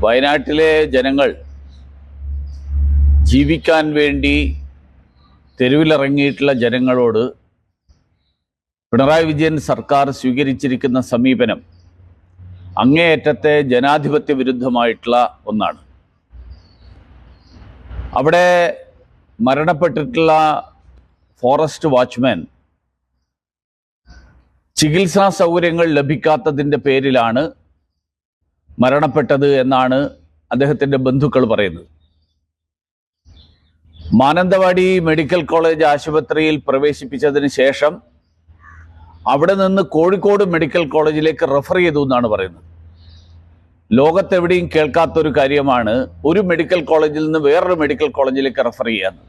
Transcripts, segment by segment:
വയനാട്ടിലെ ജനങ്ങൾ ജീവിക്കാൻ വേണ്ടി തെരുവിലിറങ്ങിയിട്ടുള്ള ജനങ്ങളോട് പിണറായി വിജയൻ സർക്കാർ സ്വീകരിച്ചിരിക്കുന്ന സമീപനം അങ്ങേയറ്റത്തെ ജനാധിപത്യ വിരുദ്ധമായിട്ടുള്ള ഒന്നാണ്. അവിടെ മരണപ്പെട്ടിട്ടുള്ള ഫോറസ്റ്റ് വാച്ച്മാൻ ചികിത്സാ സൗകര്യങ്ങൾ ലഭിക്കാത്തതിൻ്റെ പേരിലാണ് മരണപ്പെട്ടത് എന്നാണ് അദ്ദേഹത്തിൻ്റെ ബന്ധുക്കൾ പറയുന്നത്. മാനന്തവാടി മെഡിക്കൽ കോളേജ് ആശുപത്രിയിൽ പ്രവേശിപ്പിച്ചതിന് ശേഷം അവിടെ നിന്ന് കോഴിക്കോട് മെഡിക്കൽ കോളേജിലേക്ക് റെഫർ ചെയ്തു എന്നാണ് പറയുന്നത്. ലോകത്തെവിടെയും കേൾക്കാത്തൊരു കാര്യമാണ് ഒരു മെഡിക്കൽ കോളേജിൽ നിന്ന് വേറൊരു മെഡിക്കൽ കോളേജിലേക്ക് റെഫർ ചെയ്യാന്ന്.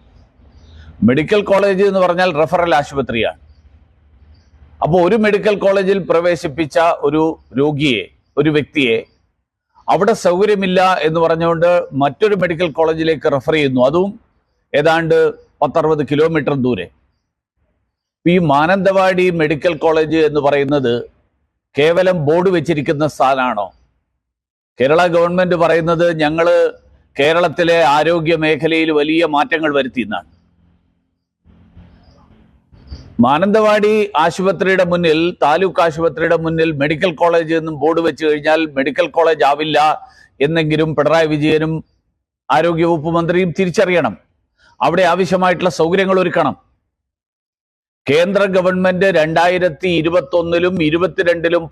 മെഡിക്കൽ കോളേജ് എന്ന് പറഞ്ഞാൽ റെഫറൽ ആശുപത്രിയാണ്. അപ്പോൾ ഒരു മെഡിക്കൽ കോളേജിൽ പ്രവേശിപ്പിച്ച ഒരു രോഗിയെ, ഒരു വ്യക്തിയെ അവിടെ സൗകര്യമില്ല എന്ന് പറഞ്ഞുകൊണ്ട് മറ്റൊരു മെഡിക്കൽ കോളേജിലേക്ക് റെഫർ ചെയ്യുന്നു, അതും ഏതാണ്ട് 10-60 കിലോമീറ്റർ ദൂരെ. ഈ മാനന്തവാടി മെഡിക്കൽ കോളേജ് എന്ന് പറയുന്നത് കേവലം ബോർഡ് വെച്ചിരിക്കുന്ന സ്ഥലമാണോ? കേരള ഗവൺമെന്റ് പറയുന്നത് ഞങ്ങൾ കേരളത്തിലെ ആരോഗ്യ മേഖലയിൽ വലിയ മാറ്റങ്ങൾ വരുത്തിയെന്നാണ്. മാനന്തവാടി ആശുപത്രിയുടെ മുന്നിൽ, താലൂക്ക് ആശുപത്രിയുടെ മുന്നിൽ മെഡിക്കൽ കോളേജ് എന്നും ബോർഡ് വെച്ച് കഴിഞ്ഞാൽ മെഡിക്കൽ കോളേജ് ആവില്ല എന്നെങ്കിലും പിണറായി വിജയനും ആരോഗ്യവകുപ്പ് മന്ത്രിയും തിരിച്ചറിയണം. അവിടെ ആവശ്യമായിട്ടുള്ള സൗകര്യങ്ങൾ ഒരുക്കണം. കേന്ദ്ര ഗവൺമെന്റ് 2021-ലും 2022-ലും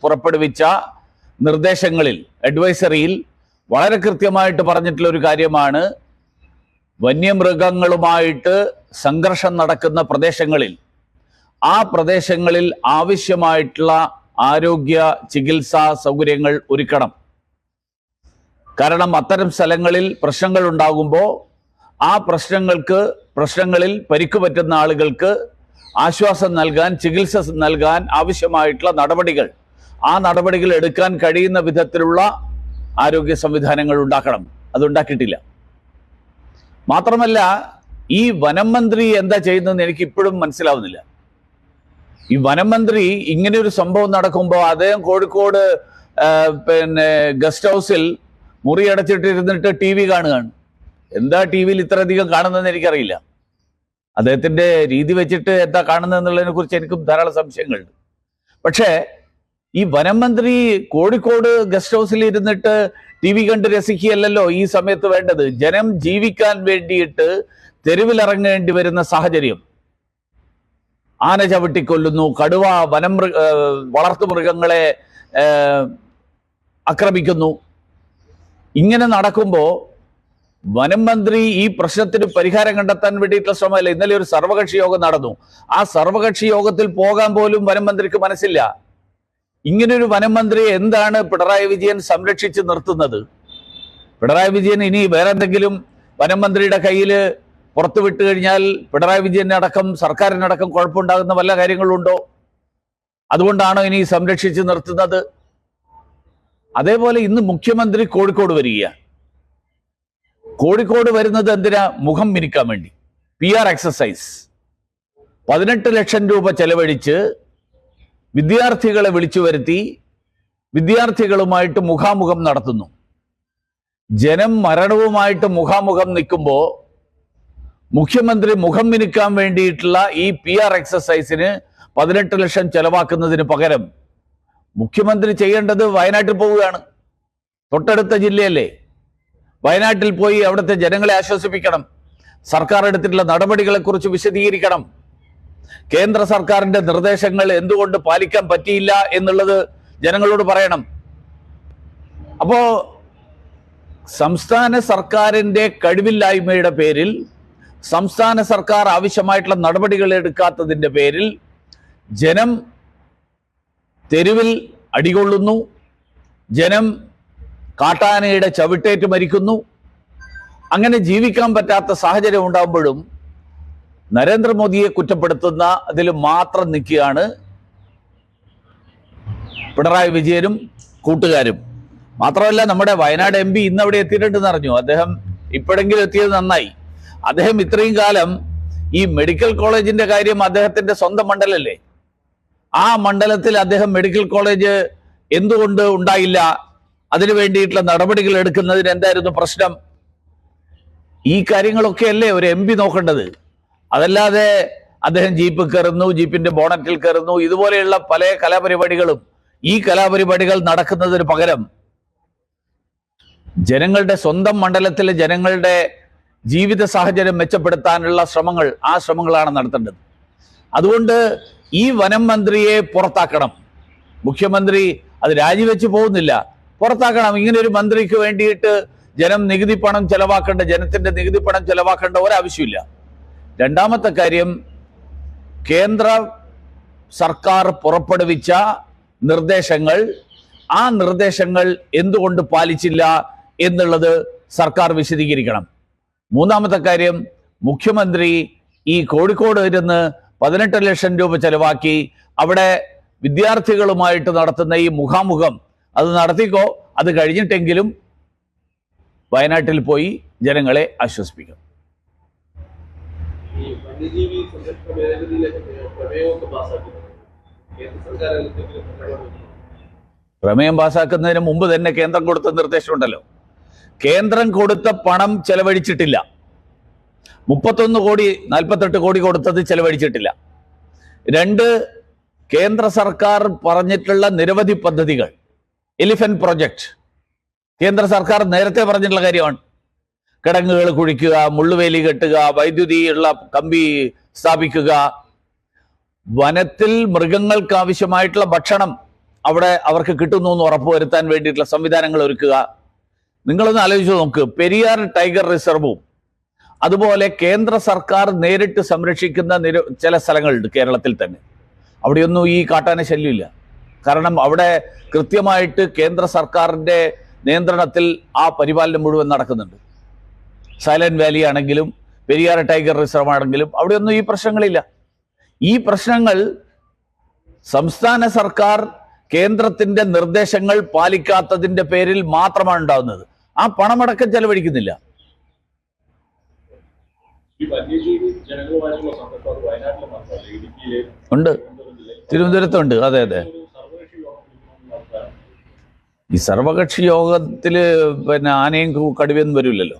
പുറപ്പെടുവിച്ച നിർദ്ദേശങ്ങളിൽ, അഡ്വൈസറിയിൽ വളരെ കൃത്യമായിട്ട് പറഞ്ഞിട്ടുള്ള ഒരു കാര്യമാണ്, വന്യമൃഗങ്ങളുമായിട്ട് സംഘർഷം നടക്കുന്ന പ്രദേശങ്ങളിൽ ആ പ്രദേശങ്ങളിൽ ആവശ്യമായിട്ടുള്ള ആരോഗ്യ ചികിത്സാ സൗകര്യങ്ങൾ ഒരുക്കണം. കാരണം അത്തരം സ്ഥലങ്ങളിൽ പ്രശ്നങ്ങൾ ഉണ്ടാകുമ്പോൾ ആ പ്രശ്നങ്ങളിൽ പരിക്ക് പറ്റുന്ന ആളുകൾക്ക് ആശ്വാസം നൽകാൻ, ചികിത്സ നൽകാൻ ആവശ്യമായിട്ടുള്ള നടപടികൾ, ആ നടപടികൾ എടുക്കാൻ കഴിയുന്ന വിധത്തിലുള്ള ആരോഗ്യ സംവിധാനങ്ങൾ ഉണ്ടാക്കണം. അതുണ്ടാക്കിയിട്ടില്ല. മാത്രമല്ല, ഈ വനം മന്ത്രി എന്താ ചെയ്യുന്നതെന്ന് എനിക്ക് ഇപ്പോഴും മനസ്സിലാവുന്നില്ല. ഈ വനം മന്ത്രി ഇങ്ങനെ ഒരു സംഭവം നടക്കുമ്പോൾ അദ്ദേഹം കോഴിക്കോട് ഗസ്റ്റ് ഹൗസിൽ മുറിയടച്ചിട്ടിരുന്നിട്ട് TV കാണുകയാണ്. എന്താ TV-യിൽ ഇത്രയധികം കാണുന്നതെന്ന് എനിക്കറിയില്ല. അദ്ദേഹത്തിന്റെ രീതി വെച്ചിട്ട് എന്താ കാണുന്നതെന്നുള്ളതിനെ കുറിച്ച് എനിക്കും ധാരാളം സംശയങ്ങളുണ്ട്. പക്ഷേ ഈ വനം മന്ത്രി കോഴിക്കോട് ഗസ്റ്റ് ഹൗസിൽ ഇരുന്നിട്ട് TV കണ്ട് രസിക്കുകയല്ലല്ലോ ഈ സമയത്ത് വേണ്ടത്. ജനം ജീവിക്കാൻ വേണ്ടിയിട്ട് തെരുവിലിറങ്ങേണ്ടി വരുന്ന സാഹചര്യം, ആന ചവിട്ടിക്കൊല്ലുന്നു, കടുവ വളർത്തുമൃഗങ്ങളെ ആക്രമിക്കുന്നു. ഇങ്ങനെ നടക്കുമ്പോൾ വനം മന്ത്രി ഈ പ്രശ്നത്തിന് പരിഹാരം കണ്ടെത്താൻ വേണ്ടിയിട്ടുള്ള ശ്രമമല്ല. ഇന്നലെ ഒരു സർവകക്ഷി യോഗം നടന്നു. ആ സർവകക്ഷി യോഗത്തിൽ പോകാൻ പോലും വനം മന്ത്രിക്ക് മനസ്സില്ല. ഇങ്ങനൊരു വനം മന്ത്രിയെ എന്താണ് പിണറായി വിജയൻ സംരക്ഷിച്ച് നിർത്തുന്നത്? പിണറായി വിജയൻ ഇനി വേറെ എന്തെങ്കിലും വനം മന്ത്രിയുടെ കയ്യിൽ പുറത്തു വിട്ടു കഴിഞ്ഞാൽ പിണറായി വിജയനടക്കം സർക്കാരിനടക്കം കുഴപ്പമുണ്ടാകുന്ന വല്ല കാര്യങ്ങളുണ്ടോ? അതുകൊണ്ടാണോ ഇനി സംരക്ഷിച്ച് നിർത്തുന്നത്? അതേപോലെ ഇന്ന് മുഖ്യമന്ത്രി കോഴിക്കോട് വരികയാണ്. കോഴിക്കോട് വരുന്നത് എന്തിനാ? മുഖം മിനുക്കാൻ വേണ്ടി, PR എക്സസൈസ്. 18 ലക്ഷം രൂപ ചെലവഴിച്ച് വിദ്യാർത്ഥികളെ വിളിച്ചു വരുത്തി വിദ്യാർത്ഥികളുമായിട്ട് മുഖാമുഖം നടത്തുന്നു. ജനം മരണവുമായിട്ട് മുഖാമുഖം നിൽക്കുമ്പോൾ മുഖ്യമന്ത്രി മുഖം മിനുക്കാൻ വേണ്ടിയിട്ടുള്ള ഈ PR എക്സസൈസിന് 18 ലക്ഷം ചെലവാക്കുന്നതിന് പകരം മുഖ്യമന്ത്രി ചെയ്യേണ്ടത് വയനാട്ടിൽ പോവുകയാണ്. തൊട്ടടുത്ത ജില്ലയല്ലേ? വയനാട്ടിൽ പോയി അവിടുത്തെ ജനങ്ങളെ ആശ്വസിപ്പിക്കണം. സർക്കാർ എടുത്തിട്ടുള്ള നടപടികളെക്കുറിച്ച് വിശദീകരിക്കണം. കേന്ദ്ര സർക്കാരിന്റെ നിർദ്ദേശങ്ങൾ എന്തുകൊണ്ട് പാലിക്കാൻ പറ്റിയില്ല എന്നുള്ളത് ജനങ്ങളോട് പറയണം. അപ്പോ സംസ്ഥാന സർക്കാരിന്റെ കഴിവില്ലായ്മയുടെ പേരിൽ, സംസ്ഥാന സർക്കാർ ആവശ്യമായിട്ടുള്ള നടപടികൾ എടുക്കാത്തതിന്റെ പേരിൽ ജനം തെരുവിൽ അടികൊള്ളുന്നു. ജനം കാട്ടാനയുടെ ചവിട്ടേറ്റ് മരിക്കുന്നു. അങ്ങനെ ജീവിക്കാൻ പറ്റാത്ത സാഹചര്യം ഉണ്ടാകുമ്പോഴും നരേന്ദ്രമോദിയെ കുറ്റപ്പെടുത്തുന്ന അതിൽ മാത്രം നിൽക്കുകയാണ് പിണറായി വിജയനും കൂട്ടുകാരും. മാത്രമല്ല, നമ്മുടെ വയനാട് MP ഇന്ന് അവിടെ എത്തിയിട്ടുണ്ടെന്ന് അറിഞ്ഞു. അദ്ദേഹം ഇപ്പോഴെങ്കിലും എത്തിയത് നന്നായി. അദ്ദേഹം ഇത്രയും കാലം ഈ മെഡിക്കൽ കോളേജിന്റെ കാര്യം അദ്ദേഹത്തിന്റെ സ്വന്തം മണ്ഡലല്ലേ, ആ മണ്ഡലത്തിൽ അദ്ദേഹം മെഡിക്കൽ കോളേജ് എന്തുകൊണ്ട് ഉണ്ടായില്ല, അതിനു വേണ്ടിയിട്ടുള്ള നടപടികൾ എടുക്കുന്നതിന് എന്തായിരുന്നു പ്രശ്നം? ഈ കാര്യങ്ങളൊക്കെ അല്ലേ ഒരു MP നോക്കേണ്ടത്. അതല്ലാതെ അദ്ദേഹം ജീപ്പ് കയറുന്നു, ജീപ്പിന്റെ ബോണറ്റിൽ കയറുന്നു, ഇതുപോലെയുള്ള പല കലാപരിപാടികളും, ഈ കലാപരിപാടികൾ നടക്കുന്നതിന് പകരം ജനങ്ങളുടെ സ്വന്തം മണ്ഡലത്തിലെ ജനങ്ങളുടെ ജീവിത സാഹചര്യം മെച്ചപ്പെടുത്താനുള്ള ആ ശ്രമങ്ങളാണ് നടത്തേണ്ടത്. അതുകൊണ്ട് ഈ വനം മന്ത്രിയെ പുറത്താക്കണം. മുഖ്യമന്ത്രി അത് രാജിവെച്ച് പോകുന്നില്ല, പുറത്താക്കണം. ഇങ്ങനെ ഒരു മന്ത്രിക്ക് വേണ്ടിയിട്ട് ജനത്തിന്റെ നികുതി പണം ചെലവാക്കേണ്ട ഒരാവശ്യമില്ല. രണ്ടാമത്തെ കാര്യം, കേന്ദ്ര സർക്കാർ പുറപ്പെടുവിച്ച നിർദ്ദേശങ്ങൾ, ആ നിർദ്ദേശങ്ങൾ എന്തുകൊണ്ട് പാലിച്ചില്ല എന്നുള്ളത് സർക്കാർ വിശദീകരിക്കണം. മൂന്നാമത്തെ കാര്യം, മുഖ്യമന്ത്രി ഈ കോഴിക്കോട് ഇരുന്ന് 18 ലക്ഷം രൂപ ചെലവാക്കി അവിടെ വിദ്യാർത്ഥികളുമായിട്ട് നടത്തുന്ന ഈ മുഖാമുഖം അത് നടത്തിക്കോ, അത് കഴിഞ്ഞിട്ടെങ്കിലും വയനാട്ടിൽ പോയി ജനങ്ങളെ ആശ്വസിപ്പിക്കും. പ്രമേയം പാസാക്കുന്നതിന് മുമ്പ് തന്നെ കേന്ദ്രം കൊടുത്ത നിർദ്ദേശമുണ്ടല്ലോ. കേന്ദ്രം കൊടുത്ത പണം ചെലവഴിച്ചിട്ടില്ല. 31 കോടി 48 കോടി കൊടുത്തത് ചെലവഴിച്ചിട്ടില്ല. 2, കേന്ദ്ര സർക്കാർ പറഞ്ഞിട്ടുള്ള നിരവധി പദ്ധതികൾ, എലിഫന്റ് പ്രോജക്റ്റ് കേന്ദ്ര സർക്കാർ നേരത്തെ പറഞ്ഞിട്ടുള്ള കാര്യമാണ്. കിടങ്ങുകൾ കുഴിക്കുക, മുള്ളുവേലി കെട്ടുക, വൈദ്യുതി ഉള്ള കമ്പി സ്ഥാപിക്കുക, വനത്തിൽ മൃഗങ്ങൾക്ക് ആവശ്യമായിട്ടുള്ള ഭക്ഷണം അവിടെ അവർക്ക് കിട്ടുന്നു എന്ന് ഉറപ്പുവരുത്താൻ വേണ്ടിയിട്ടുള്ള സംവിധാനങ്ങൾ ഒരുക്കുക. നിങ്ങളൊന്ന് ആലോചിച്ച് നോക്ക്, പെരിയാർ ടൈഗർ റിസർവും അതുപോലെ കേന്ദ്ര സർക്കാർ നേരിട്ട് സംരക്ഷിക്കുന്ന ചില സ്ഥലങ്ങളുണ്ട് കേരളത്തിൽ തന്നെ. അവിടെയൊന്നും ഈ കാട്ടാന ശല്യമില്ല. കാരണം അവിടെ കൃത്യമായിട്ട് കേന്ദ്ര സർക്കാരിന്റെ നിയന്ത്രണത്തിൽ ആ പരിപാലനം മുഴുവൻ നടക്കുന്നുണ്ട്. സൈലന്റ് വാലി ആണെങ്കിലും പെരിയാർ ടൈഗർ റിസർവ് ആണെങ്കിലും അവിടെയൊന്നും ഈ പ്രശ്നങ്ങളില്ല. ഈ പ്രശ്നങ്ങൾ സംസ്ഥാന സർക്കാർ കേന്ദ്രത്തിന്റെ നിർദ്ദേശങ്ങൾ പാലിക്കാത്തതിന്റെ പേരിൽ മാത്രമാണ് ഉണ്ടാകുന്നത്. ആ പണമടക്കം ചെലവഴിക്കുന്നില്ല. ഉണ്ട്, തിരുവനന്തപുരത്തുണ്ട്. അതെ അതെ. ഈ സർവകക്ഷി യോഗത്തില് ആനയും കടുവയൊന്നും വരില്ലല്ലോ.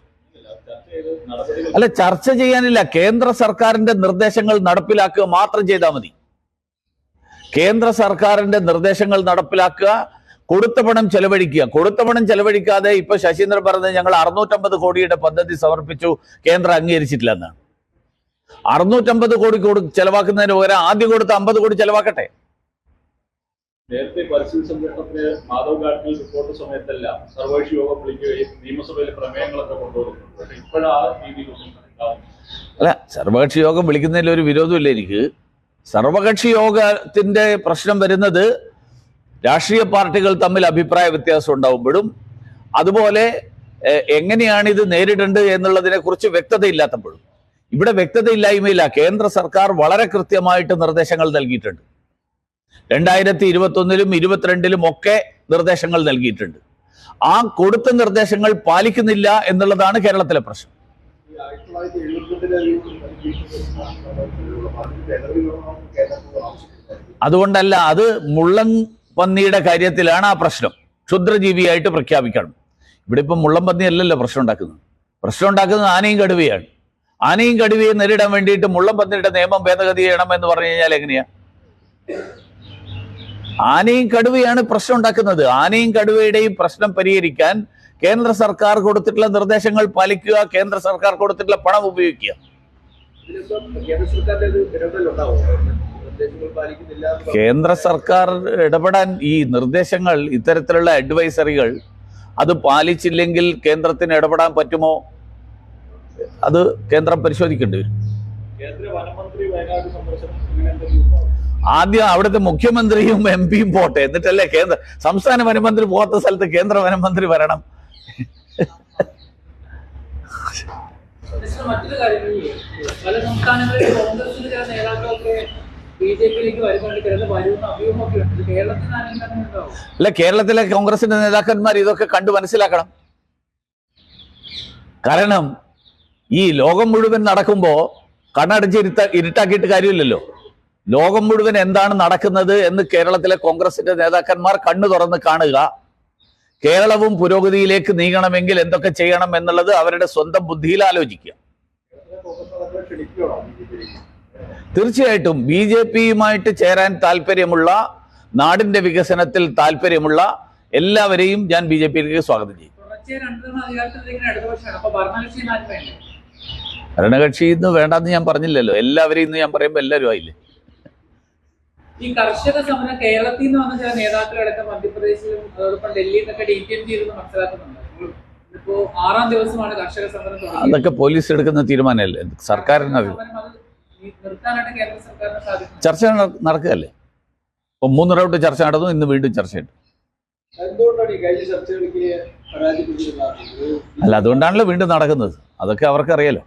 അല്ല, ചർച്ച ചെയ്യാനില്ല. കേന്ദ്ര സർക്കാരിന്റെ നിർദ്ദേശങ്ങൾ നടപ്പിലാക്കുക മാത്രം ചെയ്താൽ മതി. കേന്ദ്ര സർക്കാരിന്റെ നിർദ്ദേശങ്ങൾ നടപ്പിലാക്കുക, കൊടുത്ത പണം ചെലവഴിക്കുക. കൊടുത്ത പണം ചെലവഴിക്കാതെ ഇപ്പൊ ശശീന്ദ്രൻ പറഞ്ഞത് ഞങ്ങൾ 650 കോടിയുടെ പദ്ധതി സമർപ്പിച്ചു, കേന്ദ്രം അംഗീകരിച്ചിട്ടില്ല എന്നാണ്. 650 കോടി ചെലവാക്കുന്നതിന് പകരം ആദ്യം കൊടുത്ത 50 കോടി ചെലവാക്കട്ടെ. നേരത്തെ പരിസ്ഥിതി സംരക്ഷണത്തിന് മാധവ് ഗാഡ്ഗിൽ റിപ്പോർട്ട് സമയത്തെല്ലാം സർവകക്ഷി യോഗം വിളിക്കുകയും നിയമസഭയിൽ പ്രമേയങ്ങളൊക്കെ കൊണ്ടുവരുന്നുണ്ട്. പക്ഷെ ഇപ്പോഴാ രീതിയിലൊന്നും അല്ല, സർവകക്ഷി യോഗം വിളിക്കുന്നതിൽ ഒരു വിരോധമില്ല എനിക്ക്. സർവകക്ഷി യോഗത്തിന്റെ പ്രശ്നം വരുന്നത് രാഷ്ട്രീയ പാർട്ടികൾ തമ്മിൽ അഭിപ്രായ വ്യത്യാസം ഉണ്ടാവുമ്പോഴും അതുപോലെ എങ്ങനെയാണ് ഇത് നേരിടേണ്ടത് എന്നുള്ളതിനെ കുറിച്ച് വ്യക്തതയില്ലാത്തപ്പോഴും. ഇവിടെ വ്യക്തതയില്ലായ്മയില്ല. കേന്ദ്ര സർക്കാർ വളരെ കൃത്യമായിട്ട് നിർദ്ദേശങ്ങൾ നൽകിയിട്ടുണ്ട്. 2021-ലും 2022-ലും ഒക്കെ നിർദ്ദേശങ്ങൾ നൽകിയിട്ടുണ്ട്. ആ കൊടുത്ത നിർദ്ദേശങ്ങൾ പാലിക്കുന്നില്ല എന്നുള്ളതാണ് കേരളത്തിലെ പ്രശ്നം. അതുകൊണ്ടല്ല, അത് മുള്ളൻ പന്നിയുടെ കാര്യത്തിലാണ് ആ പ്രശ്നം. ക്ഷുദ്രജീവിയായിട്ട് പ്രഖ്യാപിക്കണം. ഇവിടെ ഇപ്പം മുള്ളൻ പന്നി അല്ലല്ലോ പ്രശ്നം ഉണ്ടാക്കുന്നത് ആനയും കടുവയാണ്. ആനയും കടുവയും നേരിടാൻ വേണ്ടിയിട്ട് മുള്ളൻ പന്നിയുടെ നിയമം ഭേദഗതി ചെയ്യണം എന്ന് പറഞ്ഞു കഴിഞ്ഞാൽ എങ്ങനെയാ? ആനയും കടുവയാണ് പ്രശ്നം ഉണ്ടാക്കുന്നത്. ആനയും കടുവയുടെയും പ്രശ്നം പരിഹരിക്കാൻ കേന്ദ്ര സർക്കാർ കൊടുത്തിട്ടുള്ള നിർദ്ദേശങ്ങൾ പാലിക്കുക, കേന്ദ്ര സർക്കാർ കൊടുത്തിട്ടുള്ള പണം ഉപയോഗിക്കുക. കേന്ദ്ര സർക്കാർ ഇടപെടാൻ ഈ നിർദ്ദേശങ്ങൾ, ഇത്തരത്തിലുള്ള അഡ്വൈസറികൾ അത് പാലിച്ചില്ലെങ്കിൽ കേന്ദ്രത്തിന് ഇടപെടാൻ പറ്റുമോ? അത് കേന്ദ്രം പരിശോധിക്കേണ്ടി വരും. ആദ്യം അവിടുത്തെ മുഖ്യമന്ത്രിയും MP-യും പോട്ടെ, എന്നിട്ടല്ലേ സംസ്ഥാന വനമന്ത്രി പോകാത്ത സ്ഥലത്ത് കേന്ദ്ര വനമന്ത്രി വരണം. മറ്റൊരു കാര്യം, പല സംസ്ഥാനങ്ങളിലും കോൺഗ്രസിന് ചില നേതാക്കളൊക്കെ BJP-യിലേക്ക് വരുമെന്ന അഭ്യൂഹമൊക്കെ ഉണ്ട്. കേരളത്തിൽ അല്ല, കേരളത്തിലെ കോൺഗ്രസിന്റെ നേതാക്കന്മാർ ഇതൊക്കെ കണ്ടു മനസ്സിലാക്കണം. കാരണം ഈ ലോകം മുഴുവൻ നടക്കുമ്പോ കണ്ണടച്ച് ഇരുട്ടാക്കിയിട്ട് കാര്യമില്ലല്ലോ. ലോകം മുഴുവൻ എന്താണ് നടക്കുന്നത് എന്ന് കേരളത്തിലെ കോൺഗ്രസിന്റെ നേതാക്കന്മാർ കണ്ണു തുറന്ന് കാണുക. കേരളവും പുരോഗതിയിലേക്ക് നീങ്ങണമെങ്കിൽ എന്തൊക്കെ ചെയ്യണം എന്നുള്ളത് അവരുടെ സ്വന്തം ബുദ്ധിയിൽ ആലോചിക്കുക. തീർച്ചയായിട്ടും BJP-യുമായിട്ട് ചേരാൻ താല്പര്യമുള്ള, നാടിന്റെ വികസനത്തിൽ താല്പര്യമുള്ള എല്ലാവരെയും ഞാൻ BJP-യിലേക്ക് സ്വാഗതം ചെയ്യും. ഭരണകക്ഷി ഇന്ന് വേണ്ടെന്ന് ഞാൻ പറഞ്ഞില്ലല്ലോ. എല്ലാവരെയും ഇന്ന് ഞാൻ പറയുമ്പോൾ എല്ലാവരും ആയില്ലേ. ഈ കർഷക സമരം കേരളത്തിൽ നിന്ന് വന്ന ചില നേതാക്കളടക്കം മധ്യപ്രദേശിലും അതോടൊപ്പം ഡൽഹിയിൽ നിന്നൊക്കെ DTM ചെയ്തെന്ന് മനസ്സിലാക്കുന്നുണ്ട്. ഇപ്പോ 6ാം ദിവസമാണ് കർഷക സമരം തുടങ്ങിയത്. അതൊക്കെ പോലീസ് എടുക്കുന്ന തീരുമാനമല്ലേ, സർക്കാരിനറിയും. നിർത്താനായിട്ട് കേന്ദ്ര സർക്കാരിന് സാധിക്കും. ചർച്ച നടക്കുകയല്ലേ. ഇപ്പൊ 3 റൗണ്ട് ചർച്ച നടന്നു, ഇന്ന് വീണ്ടും ചർച്ചയുണ്ട്. അല്ല, അതുകൊണ്ടാണല്ലോ വീണ്ടും നടക്കുന്നത്. അതൊക്കെ അവർക്കറിയാലോ.